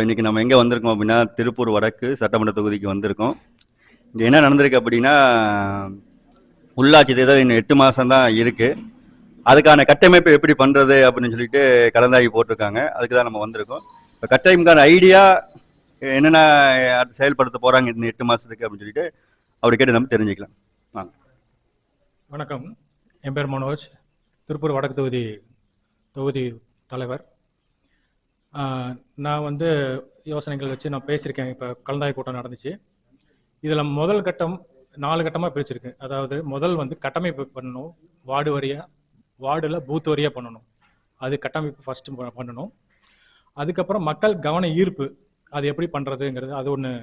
இன்னைக்கு நம்ம எங்கே வந்திருக்கோம் அப்படின்னா திருப்பூர் வடக்கு சட்டமன்ற தொகுதிக்கு வந்திருக்கோம். இங்கே என்ன நடந்திருக்கு அப்படின்னா, உள்ளாட்சி தேர்தல் இன்னும் 8 மாதம் தான் இருக்குது. அதுக்கான கட்டமைப்பு எப்படி பண்ணுறது அப்படின்னு சொல்லிட்டு கலந்தாய்வு போட்டிருக்காங்க. அதுக்கு தான் நம்ம வந்திருக்கோம். இப்போ கட்டமைப்புக்கான ஐடியா என்னென்ன செயல்படுத்த போகிறாங்க இந்த 8 மாதத்துக்கு அப்படின்னு சொல்லிட்டு அப்படி கேட்டு நம்ம தெரிஞ்சுக்கலாம். வாங்க. வணக்கம், என் பேர் மனோஜ், திருப்பூர் வடக்கு தொகுதி தலைவர். நான் வந்து யோசனைகள் வச்சு நான் பேசியிருக்கேன். இப்போ கலந்தாய்வு கூட்டம் நடந்துச்சு. இதில் முதல் கட்டம் 4 கட்டமாக பிரிச்சிருக்கு. அதாவது முதல் வந்து கட்டமைப்பு பண்ணணும், வார்டில் பூத் வரியாக பண்ணணும். அது கட்டமைப்பு ஃபஸ்ட்டு பண்ணணும். அதுக்கப்புறம் மக்கள் கவன ஈர்ப்பு, அது எப்படி பண்ணுறதுங்கிறது அது ஒன்று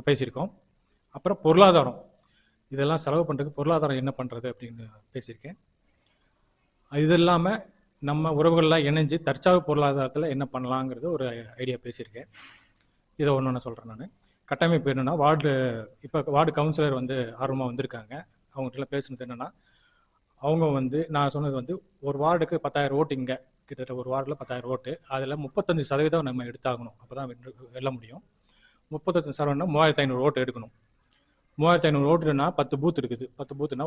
பேசியிருக்கோம். அப்புறம் பொருளாதாரம், இதெல்லாம் செலவு பண்ணுறதுக்கு பொருளாதாரம் என்ன பண்ணுறது அப்படின்னு பேசியிருக்கேன். இது இல்லாமல் நம்ம உறவுகள்லாம் இணைஞ்சு தற்சார்பு பொருளாதாரத்தில் என்ன பண்ணலாங்கிறது ஒரு ஐடியா பேசியிருக்கேன். இதை ஒன்று நான் சொல்கிறேன். நான் கட்டமைப்பு என்னென்னா, இப்போ வார்டு கவுன்சிலர் வந்து ஆர்வமாக வந்திருக்காங்க. அவங்ககிட்ட பேசுனது என்னென்னா, அவங்க வந்து நான் சொன்னது வந்து ஒரு வார்டுக்கு 10,000 ஓட்டு, இங்கே கிட்டத்தட்ட ஒரு வார்டில் 10,000 ஓட்டு, அதில் 35% நம்ம எடுத்தாகணும், அப்போ தான் வெல்ல முடியும். 35% 3,500 ஓட்டு எடுக்கணும். 3,500 ஓட்டுனா 10 பூத் இருக்குது. 10 பூத்துனா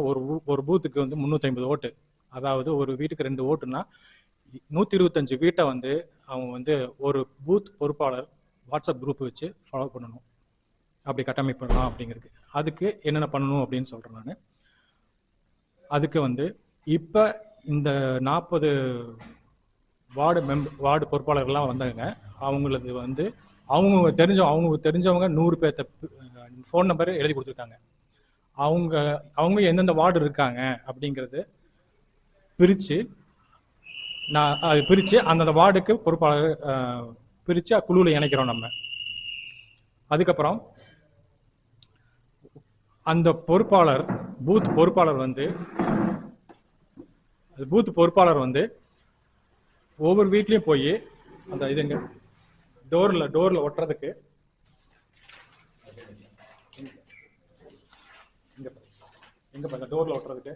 ஒரு பூத்துக்கு வந்து 350 ஓட்டு. அதாவது ஒரு வீட்டுக்கு 2 ஓட்டுனா 125 வீட்டை வந்து அவங்க வந்து ஒரு பூத் பொறுப்பாளர் வாட்ஸ்அப் குரூப் வச்சு ஃபாலோ பண்ணணும். அப்படி கட்டமைப்பு பண்ணலாம் அப்படிங்கிறது. அதுக்கு என்னென்ன பண்ணணும் அப்படின்னு சொல்கிறேன் நான். அதுக்கு வந்து இப்போ இந்த 40 வார்டு பொறுப்பாளர்கள்லாம் வந்தாங்க. அவங்களுக்கு வந்து அவங்களுக்கு தெரிஞ்சவங்க 100 பேர்த்த ஃபோன் நம்பர் எழுதி கொடுத்துருக்காங்க. அவங்க எந்தெந்த வார்டு இருக்காங்க அப்படிங்கிறது பிரித்து அந்தந்த வார்டுக்கு பொறுப்பாளர் பிரித்து குழுவில் இணைக்கிறோம் நம்ம. அதுக்கப்புறம் அந்த பூத் பொறுப்பாளர் வந்து ஒவ்வொரு வீட்லேயும் போய் அந்த இதுங்க டோரில் ஒட்டுறதுக்கு டோரில் ஒட்டுறதுக்கு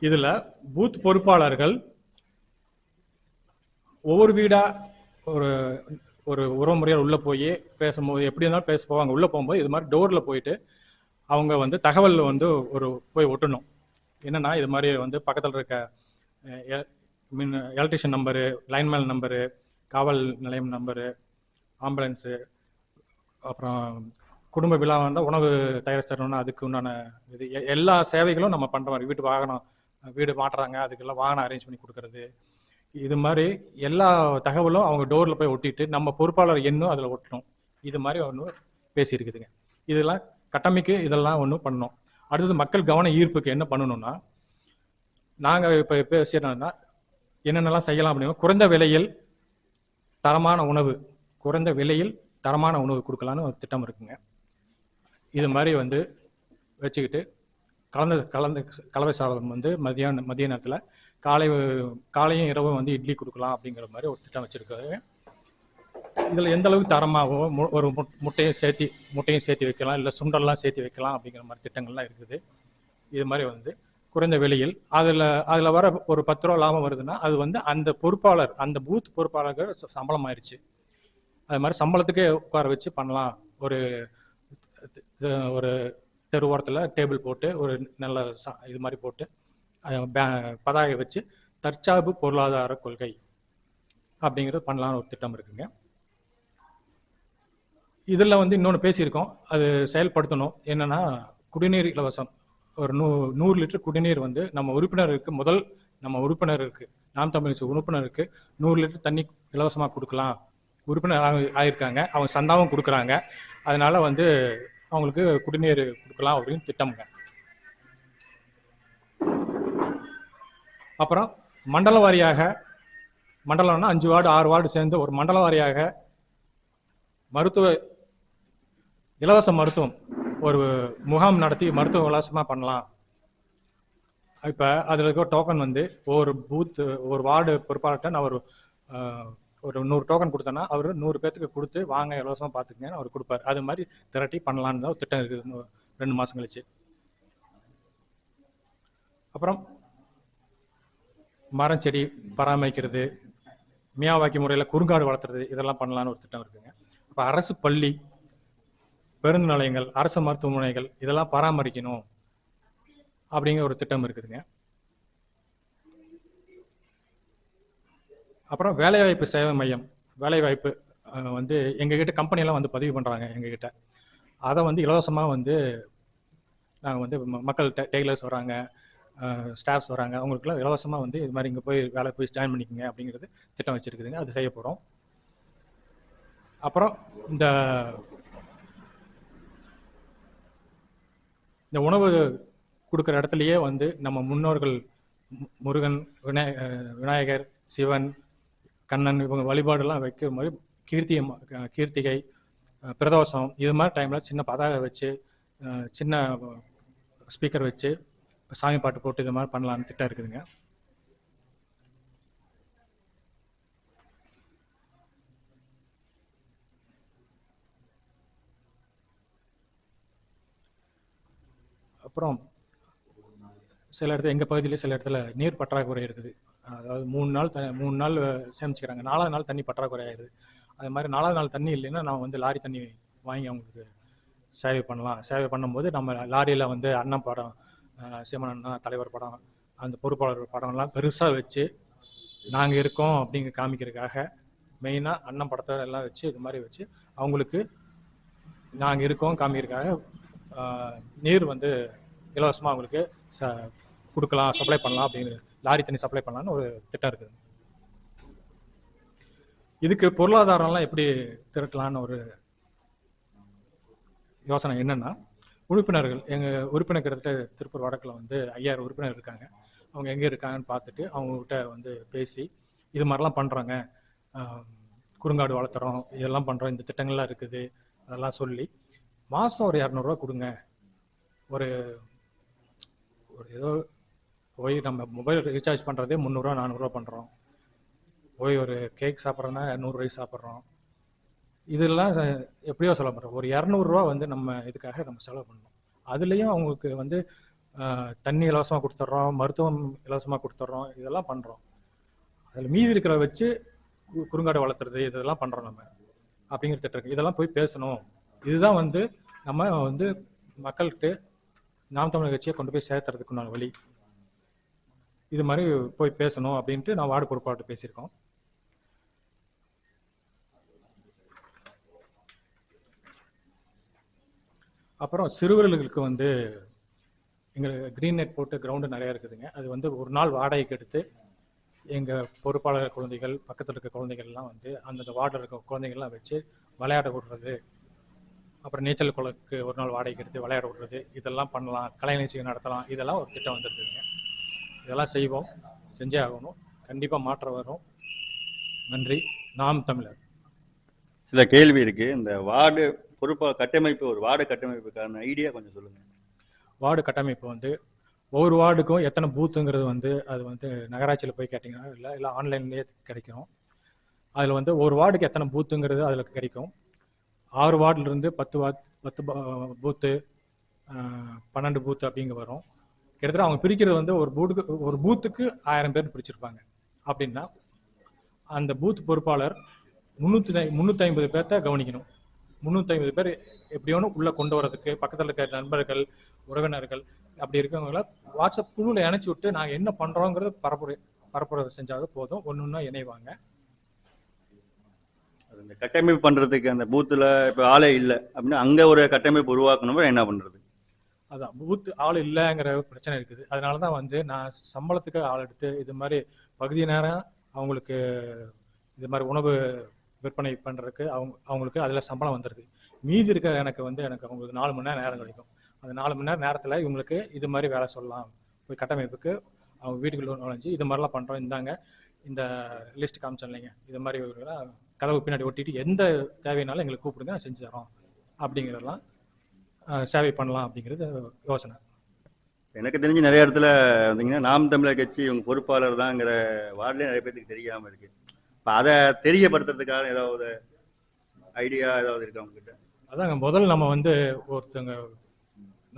இதில் பூத் பொறுப்பாளர்கள் ஒவ்வொரு வீடாக ஒரு உறவுமுறையால் உள்ளே போய் பேசும்போது எப்படி இருந்தாலும் பேச போவாங்க. உள்ளே போகும்போது இது மாதிரி டோரில் போயிட்டு அவங்க வந்து தகவல் வந்து போய் ஒட்டணும். என்னென்னா, இது மாதிரி வந்து பக்கத்தில் இருக்க எலக்ட்ரிஷியன் நம்பரு, லைன்மேன் நம்பரு, காவல் நிலையம் நம்பரு, ஆம்புலன்ஸு, அப்புறம் குடும்ப விழா வந்தால் உணவு தயாரிச்சிடணும்னா அதுக்கு உண்டான இது எல்லா சேவைகளும் நம்ம பண்ணுற மாதிரி, வீடு மாட்டுறாங்க அதுக்கெல்லாம் வாகனம் அரேஞ்ச் பண்ணி கொடுக்கறது, இது மாதிரி எல்லா தகவலும் அவங்க டோரில் போய் ஒட்டிட்டு நம்ம பொறுப்பாளர் எண்ணும் அதில் ஒட்டணும். இது மாதிரி ஒன்று பேசியிருக்குதுங்க. இதெல்லாம் கட்டமைக்கு இதெல்லாம் ஒன்று பண்ணணும். அடுத்தது மக்கள் கவன ஈர்ப்புக்கு என்ன பண்ணணும்னா, நாங்கள் இப்போ பேசினா என்னென்னலாம் செய்யலாம் அப்படின்னா, குறைந்த விலையில் தரமான உணவு கொடுக்கலான்னு ஒரு திட்டம் இருக்குங்க. இது மாதிரி வந்து வச்சுக்கிட்டு கலவை சாதம் வந்து மதிய நேரத்தில் காலையும் இரவும் வந்து இட்லி கொடுக்கலாம் அப்படிங்கிற மாதிரி ஒரு திட்டம் வச்சுருக்காரு. இதில் எந்த அளவுக்கு தரமாகவும் ஒரு முட்டையும் சேர்த்து வைக்கலாம், இல்லை சுண்டல்லாம் சேர்த்து வைக்கலாம் அப்படிங்கிற மாதிரி திட்டங்கள்லாம் இருக்குது. இது மாதிரி வந்து குறைந்த விலையில் அதில் வர ஒரு 10 ரூபா லாபம் வருதுன்னா அது வந்து அந்த பூத் பொறுப்பாளர்கள் சம்பளம் ஆயிடுச்சு. அது மாதிரி சம்பளத்துக்கே உட்கார வச்சு பண்ணலாம். ஒரு தெரு ஓரத்தில் டேபிள் போட்டு ஒரு நல்ல இது மாதிரி போட்டு பதாகை வச்சு தற்சார்பு பொருளாதார கொள்கை அப்படிங்கிறது பண்ணலான்னு ஒரு திட்டம் இருக்குங்க. இதில் வந்து இன்னொன்று பேசியிருக்கோம், அது செயல்படுத்தணும். என்னென்னா, குடிநீர் இலவசம். ஒரு 100 லிட்டர் குடிநீர் வந்து நம்ம உறுப்பினருக்கு நாம் தமிழ் உறுப்பினருக்கு 100 லிட்டர் தண்ணி இலவசமாக கொடுக்கலாம். உறுப்பினர் ஆகியிருக்காங்க, அவங்க சந்தாவும் கொடுக்குறாங்க. அதனால வந்து அவங்களுக்கு குடிநீர் கொடுக்கலாம் அப்படின்னு திட்டம்ங்க. அப்புறம் மண்டலம்னா 5 வார்டு 6 வார்டு சேர்ந்து ஒரு மண்டல வாரியாக இலவச மருத்துவம் ஒரு முகாம் நடத்தி மருத்துவ இலவசமாக பண்ணலாம். இப்போ அதில் இருக்க டோக்கன் வந்து ஒரு வார்டு பொறுப்பாளர்கிட்ட நான் ஒரு 100 டோக்கன் கொடுத்தோன்னா அவர் 100 பேத்துக்கு கொடுத்து வாங்க இலவசமாக பார்த்துக்கங்கன்னு அவர் கொடுப்பார். அது மாதிரி திரட்டி பண்ணலான்னு தான் ஒரு திட்டம் இருக்குது 2 மாதம் கழிச்சு. அப்புறம் மரம் செடி பராமரிக்கிறது, மியாவாக்கி முறையில் குறுங்காடு வளர்த்துறது, இதெல்லாம் பண்ணலான்னு ஒரு திட்டம் இருக்குங்க. அப்போ அரசு பள்ளி, பேருந்து நிலையங்கள், அரசு மருத்துவமனைகள் இதெல்லாம் பராமரிக்கணும் அப்படிங்கிற ஒரு திட்டம் இருக்குதுங்க. அப்புறம் வேலைவாய்ப்பு சேவை மையம், வேலைவாய்ப்பு வந்து எங்ககிட்ட கம்பெனியெல்லாம் வந்து பதிவு பண்ணுறாங்க எங்ககிட்ட. அதை வந்து இலவசமாக வந்து நாங்கள் வந்து மக்கள் டெய்லர்ஸ் வராங்க, ஸ்டாஃப்ஸ் வராங்க, அவங்களுக்குலாம் இலவசமாக வந்து இது மாதிரி இங்கே போய் வேலை போய் ஜாயின் பண்ணிக்கோங்க அப்படிங்கிறது திட்டம் வச்சுருக்குதுங்க. அது செய்ய போகிறோம். அப்புறம் இந்த உணவு கொடுக்குற இடத்துலையே வந்து நம்ம முன்னோர்கள் முருகன், விநாயகர், சிவன், கண்ணன் இவங்க வழிபாடெல்லாம் வைக்கிற மாதிரி கீர்த்திகை, பிரதோஷம் இது மாதிரி டைமில் சின்ன பதாகை வச்சு, சின்ன ஸ்பீக்கர் வச்சு சாமி பாட்டு போட்டு இது மாதிரி பண்ணலான்னு திட்டம் இருக்குதுங்க. அப்புறம் சில இடத்துல எங்கள் பகுதியில் சில இடத்துல நீர் பற்றாக்குறை இருக்குது. அதாவது 3 நாள் சேமிச்சுக்கிறாங்க, 4வது நாள் தண்ணி பற்றாக்குறை ஆயிடுது. அது மாதிரி 4வது நாள் தண்ணி இல்லைன்னா நான் வந்து லாரி தண்ணி வாங்கி அவங்களுக்கு சேவை பண்ணலாம். சேவை பண்ணும்போது நம்ம லாரியில் வந்து அண்ணன் படம், சீமன் அண்ணா தலைவர் படம், அந்த பொறுப்பாளர் படம்லாம் பெருசாக வச்சு நாங்கள் இருக்கோம் அப்படிங்க காமிக்கிறதுக்காக மெயினாக அண்ணன் படத்தை எல்லாம் வச்சு இது மாதிரி வச்சு அவங்களுக்கு நாங்கள் இருக்கோம் காமிக்கிறதுக்காக நீர் வந்து இலவசமாக அவங்களுக்கு கொடுக்கலாம், சப்ளை பண்ணலாம் அப்படின்னு, லாரி தண்ணி சப்ளை பண்ணலான்னு ஒரு திட்டம் இருக்குது. இதுக்கு பொருளாதாரம்லாம் எப்படி திரட்டலான்னு ஒரு யோசனை என்னன்னா, உறுப்பினர்கள், எங்கள் உறுப்பினர் கிட்டத்தட்ட திருப்பூர் வடக்கில் வந்து 5000 உறுப்பினர் இருக்காங்க. அவங்க எங்கே இருக்காங்கன்னு பார்த்துட்டு அவங்கக்கிட்ட வந்து பேசி இது மாதிரிலாம் பண்ணுறாங்க, குறுங்காடு வளர்த்துறோம், இதெல்லாம் பண்ணுறோம், இந்த திட்டங்கள்லாம் இருக்குது அதெல்லாம் சொல்லி மாதம் ஒரு 200 ரூபா கொடுங்க. ஒரு ஏதோ போய் நம்ம மொபைல் ரீசார்ஜ் பண்ணுறதே 300 ரூபா 400 ரூபா பண்ணுறோம். போய் ஒரு கேக் சாப்பிட்றோன்னா 100 ரூபாய்க்கு சாப்பிட்றோம். இதெல்லாம் எப்படியோ செலவு பண்ணுறோம். ஒரு 200 ரூபா வந்து நம்ம இதுக்காக நம்ம செலவு பண்ணணும். அதுலேயும் அவங்களுக்கு வந்து தண்ணி இலவசமாக கொடுத்துட்றோம், மருத்துவம் இலவசமாக கொடுத்துட்றோம், இதெல்லாம் பண்ணுறோம். அதில் மீதி இருக்கிற வச்சு குறுங்காடு வளர்த்துறது இதெல்லாம் பண்ணுறோம் நம்ம அப்படிங்கிற திட்டம் இருக்குது. இதெல்லாம் போய் பேசணும். இதுதான் வந்து நம்ம வந்து மக்கள்கிட்ட நாம் தமிழர் கட்சியை கொண்டு போய் சேர்த்துறதுக்குண்டான வழி. இது மாதிரி போய் பேசணும் அப்படின்ட்டு நான் வார்டு பொறுப்பாளர்கிட்ட பேசியிருக்கோம். அப்புறம் சிறுவர்களுக்கு வந்து எங்களுக்கு க்ரீன் நெட் போட்டு கிரவுண்டு நிறையா இருக்குதுங்க. அது வந்து ஒரு நாள் வாடகைக்கு எடுத்து எங்கள் பொறுப்பாளர் குழந்தைகள், பக்கத்தில் இருக்க குழந்தைகள்லாம் வந்து அந்தந்த வார்டில் இருக்க குழந்தைகள்லாம் வச்சு விளையாட விடுறது, அப்புறம் நீச்சல் குளத்துக்கு ஒரு நாள் வாடகைக்கு எடுத்து விளையாட விடுறது, இதெல்லாம் பண்ணலாம். கலை நிகழ்ச்சிகள் நடத்தலாம். இதெல்லாம் ஒரு திட்டம் வந்துருக்குதுங்க. இதெல்லாம் செய்வோம், செஞ்சே ஆகணும். கண்டிப்பாக மாற்றம் வரும். நன்றி. நாம் தமிழர். சில கேள்வி இருக்கு. இந்த வார்டு பொறுப்பா கட்டமைப்பு, ஒரு வார்டு கட்டமைப்புக்கான ஐடியா கொஞ்சம் சொல்லுங்க. வார்டு கட்டமைப்பு வந்து ஒவ்வொரு வார்டுக்கும் எத்தனை பூத்துங்கிறது வந்து அது வந்து நகராட்சியில் போய் கேட்டிங்கன்னா இல்லை ஆன்லைன்லேயே கிடைக்கும். அதில் வந்து ஒரு வார்டுக்கு எத்தனை பூத்துங்கிறது அதில் கிடைக்கும். 6 வார்டுலேருந்து 10 பூத்து, 12 பூத்து அப்படிங்க வரும். கிட்டத்தட்ட அவங்க பிரிக்கிறது வந்து ஒரு பூத்துக்கு 1000 பேர் பிரிச்சிருப்பாங்க. அப்படின்னா அந்த பூத் பொறுப்பாளர் 350 பேர்த்த கவனிக்கணும். 350 பேர் எப்படியோன்னு உள்ளே கொண்டு வரதுக்கு பக்கத்தில் இருக்க நண்பர்கள், உறவினர்கள் அப்படி இருக்கவங்கள வாட்ஸ்அப் குழுவில் இணைச்சி விட்டு நாங்கள் என்ன பண்ணுறோங்கிறது பரப்புரை செஞ்சாலும் போதும். ஒன்று இணைவாங்க. இந்த கட்டமைப்பு பண்ணுறதுக்கு அந்த பூத்தில் இப்போ ஆளே இல்லை அப்படின்னா அங்கே ஒரு கட்டமைப்பு உருவாக்கணும், என்ன பண்ணுறது? அதான் பூத்து ஆள் இல்லைங்கிற பிரச்சனை இருக்குது. அதனால தான் வந்து நான் சம்பளத்துக்கு ஆள் எடுத்து இது மாதிரி பகுதி நேரம் அவங்களுக்கு இது மாதிரி உணவு விற்பனை பண்ணுறதுக்கு அவங்களுக்கு அதில் சம்பளம் வந்துடுது. மீதி இருக்க எனக்கு அவங்களுக்கு 4 மணி நேரம் கிடைக்கும். அந்த 4 மணி நேரத்தில் இவங்களுக்கு இது மாதிரி வேலை சொல்லலாம். போய் கட்டமைப்புக்கு அவங்க வீட்டுக்குள்ள நுழைஞ்சு இது மாதிரிலாம் பண்ணுறோம், இந்தாங்க இந்த லிஸ்ட் காமிச்சோம் இல்லைங்க, இது மாதிரி கதவு பின்னாடி ஒட்டிட்டு எந்த தேவையினாலும் எங்களுக்கு கூப்பிடுங்க, செஞ்சு தரோம் அப்படிங்கிறதெல்லாம் சேவை பண்ணலாம் அப்படிங்கிறது யோசனை. எனக்கு தெரிஞ்சு நிறைய இடத்துல வந்தீங்கன்னா நாம் தமிழர் கட்சி இவங்க பொறுப்பாளர் தான்ங்கிற வார்டிலே நிறைய பேருக்கு தெரியாமல் இருக்கு. இப்போ அதை தெரியப்படுத்துறதுக்காக ஏதாவது ஐடியா ஏதாவது இருக்கா உங்ககிட்ட? அதாங்க முதல்ல நம்ம வந்து ஒருத்தங்க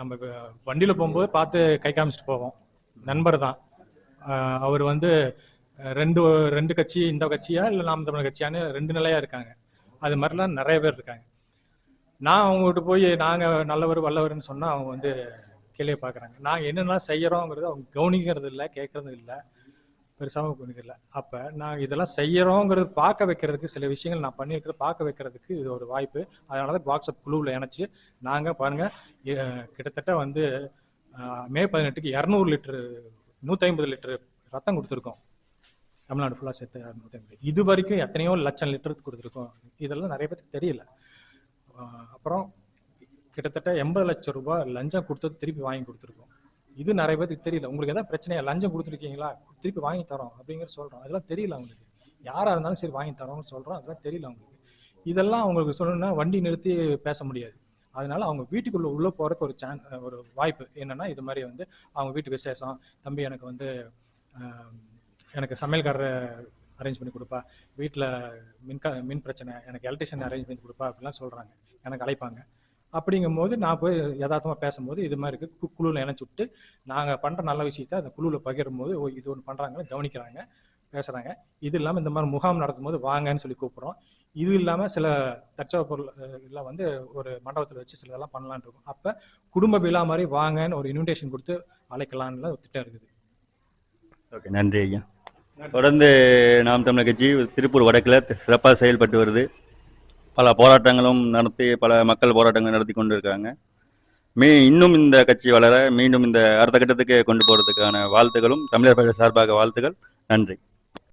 நம்ம வண்டியில் போகும்போது பார்த்து கை காமிச்சிட்டு போவோம். நண்பர் தான். அவர் வந்து ரெண்டு ரெண்டு கட்சி, இந்த கட்சியா இல்லை நாம் தமிழர் கட்சியான்னு ரெண்டு நிலையா இருக்காங்க. அது மாதிரிலாம் நிறைய பேர் இருக்காங்க. நான் அவங்ககிட்ட போய் நாங்கள் நல்லவர் வல்லவர்னு சொன்னால் அவங்க வந்து கேள்வியை பார்க்குறாங்க. நாங்கள் என்னென்னலாம் செய்கிறோங்கிறது அவங்க கவனிக்கிறது இல்லை, கேட்கறது இல்லை, பெருசாகவும் கவனிக்கல. அப்போ நாங்கள் இதெல்லாம் செய்கிறோங்கிறது பார்க்க வைக்கிறதுக்கு சில விஷயங்கள் நான் பண்ணியிருக்கிறது பார்க்க வைக்கிறதுக்கு இது ஒரு வாய்ப்பு. அதனால தான் வாட்ஸ்அப் குழுவில் இணைச்சி நாங்கள் பாருங்கள் கிட்டத்தட்ட வந்து மே 18க்கு 200 லிட்டரு 150 லிட்டரு ரத்தம் கொடுத்துருக்கோம். தமிழ்நாடு ஃபுல்லாக சேர்த்து 250. இது வரைக்கும் எத்தனையோ லட்சம் லிட்டருக்கு கொடுத்துருக்கோம். இதெல்லாம் நிறைய பேருக்கு தெரியல. அப்புறம் கிட்டத்தட்ட 80 லட்சம் ரூபாய் லஞ்சம் கொடுத்தது திருப்பி வாங்கி கொடுத்துருக்கோம். இது நிறைய பேருக்கு தெரியல. உங்களுக்கு எதாவது பிரச்சனையா, லஞ்சம் கொடுத்துருக்கீங்களா, திருப்பி வாங்கி தரோம் அப்படிங்கிற சொல்கிறோம். அதெல்லாம் தெரியல அவங்களுக்கு. யாராக இருந்தாலும் சரி வாங்கி தரோம்னு சொல்கிறோம். அதெல்லாம் தெரியல அவங்களுக்கு. இதெல்லாம் அவங்களுக்கு சொல்லணும்னா வண்டி நிறுத்தி பேச முடியாது. அதனால அவங்க வீட்டுக்குள்ளே உள்ளே போகிறதுக்கு ஒரு வாய்ப்பு என்னென்னா, இது மாதிரி வந்து அவங்க வீட்டு விசேஷம், தம்பி எனக்கு வந்து எனக்கு சமையல்காரரை அரேஞ்ச் பண்ணி கொடுப்பா, வீட்டில் மின் பிரச்சனை, எனக்கு எலக்ட்ரிஷியன் அரேஞ்ச் பண்ணி கொடுப்பா அப்படிலாம் சொல்கிறாங்க. எனக்கு அழைப்பாங்க. அப்படிங்கும்போது நான் போய் யதார்த்தமாக பேசும்போது இது மாதிரி இருக்குது, குழுவில் இணைச்சி விட்டு நாங்கள் பண்ணுற நல்ல விஷயத்த அந்த குழுவில் பகிரும் போது இது ஒன்று பண்ணுறாங்கன்னு கவனிக்கிறாங்க, பேசுகிறாங்க. இது இல்லாமல் இந்த மாதிரி முகாம் நடத்தும் போது வாங்கன்னு சொல்லி கூப்பிட்றோம். இது இல்லாமல் சில தற்சவ பொருள் எல்லாம் வந்து ஒரு மண்டபத்தில் வச்சு சில இதெல்லாம் பண்ணலான் இருக்கும். அப்போ குடும்ப விழா மாதிரி வாங்கன்னு ஒரு இன்விடேஷன் கொடுத்து அழைக்கலான்னு ஒரு திட்டம் இருக்குது. ஓகே, நன்றி ஐயா. தொடர்ந்து நாம் தமிழர் கட்சி திருப்பூர் வடக்கில் சிறப்பாக செயல்பட்டு வருது. பல போராட்டங்களும் நடத்தி பல மக்கள் போராட்டங்கள் நடத்தி கொண்டு இருக்காங்க. இன்னும் இந்த கட்சி வளர மீண்டும் இந்த அடுத்த கட்டத்துக்கு கொண்டு போகிறதுக்கான வாழ்த்துக்களும் தமிழர் சார்பாக வாழ்த்துக்கள். நன்றி.